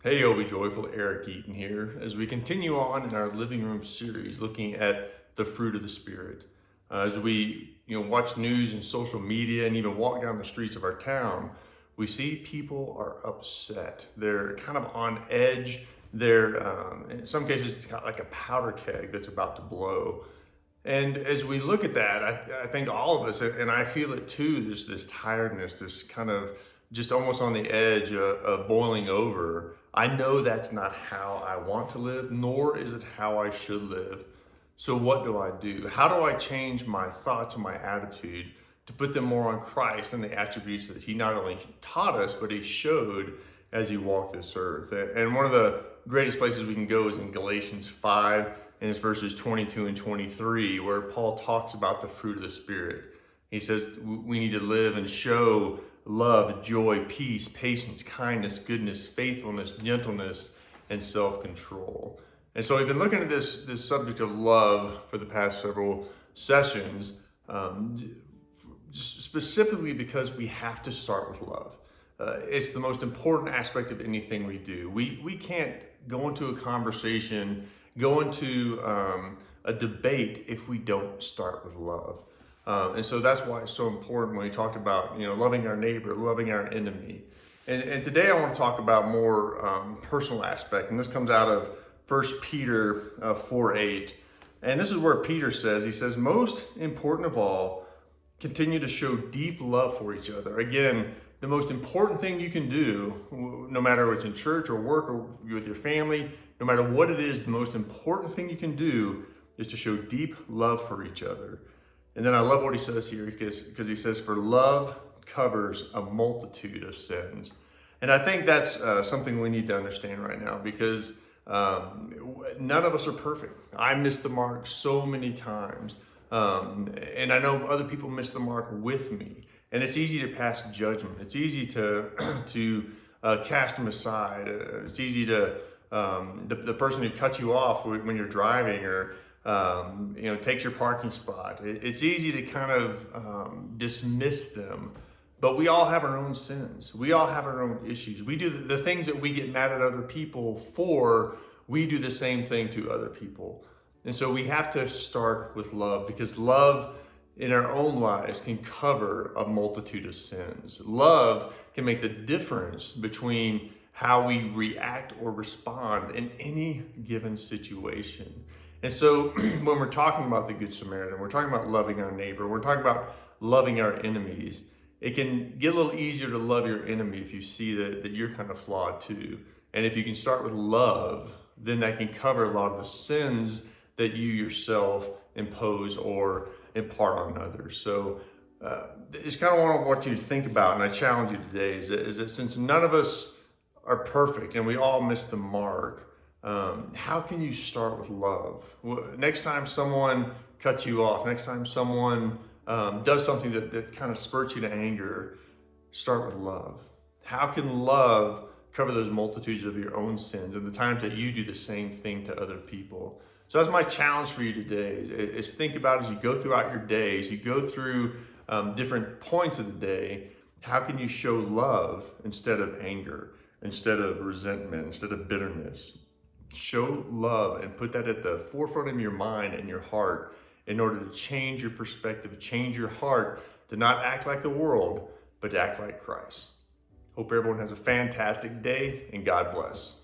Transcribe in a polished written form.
Hey, be joyful, Eric Eaton here, as we continue on in our living room series looking at the fruit of the Spirit. As we watch news and social media and even walk down the streets of our town, we see people are upset. They're kind of on edge. They're, in some cases, it's got like a powder keg that's about to blow. And as we look at that, I think all of us, and I feel it too, there's this tiredness, this kind of just almost on the edge of boiling over. I know that's not how I want to live, nor is it how I should live. So what do I do? How do I change my thoughts and my attitude to put them more on Christ and the attributes that he not only taught us, but he showed as he walked this earth? And one of the greatest places we can go is in Galatians 5, and it's verses 22 and 23, where Paul talks about the fruit of the Spirit. He says we need to live and show love, joy, peace, patience, kindness, goodness, faithfulness, gentleness, and self-control. And so we've been looking at this subject of love for the past several sessions, just specifically because we have to start with love. It's the most important aspect of anything we do. We can't go into a conversation, go into a debate if we don't start with love. And so that's why it's so important when we talked about, loving our neighbor, loving our enemy. And today I want to talk about more personal aspect. And this comes out of 1 Peter 4:8. And this is where Peter says, he says, most important of all, continue to show deep love for each other. Again, the most important thing you can do, no matter if it's in church or work or with your family, no matter what it is, the most important thing you can do is to show deep love for each other. And then I love what he says here because he says, for love covers a multitude of sins. And I think that's something we need to understand right now because none of us are perfect. I missed the mark so many times. And I know other people miss the mark with me. And it's easy to pass judgment. It's easy to cast them aside. It's easy to, the person who cuts you off when you're driving or takes your parking spot. It's easy to kind of dismiss them, but we all have our own sins. We all have our own issues. We do the things that we get mad at other people for, we do the same thing to other people. And so we have to start with love because love in our own lives can cover a multitude of sins. Love can make the difference between how we react or respond in any given situation. And so when we're talking about the Good Samaritan, we're talking about loving our neighbor, we're talking about loving our enemies, it can get a little easier to love your enemy if you see that you're kind of flawed too. And if you can start with love, then that can cover a lot of the sins that you yourself impose or impart on others. So it's kind of what I want you to think about, and I challenge you today, is that since none of us are perfect and we all miss the mark, how can you start with love? Next time someone cuts you off, next time someone does something that kind of spurts you to anger, start with love. How can love cover those multitudes of your own sins and the times that you do the same thing to other people? So that's my challenge for you today, is think about as you go throughout your day, as you go through different points of the day, how can you show love instead of anger, instead of resentment, instead of bitterness? Show love and put that at the forefront of your mind and your heart in order to change your perspective, change your heart to not act like the world, but to act like Christ. Hope everyone has a fantastic day and God bless.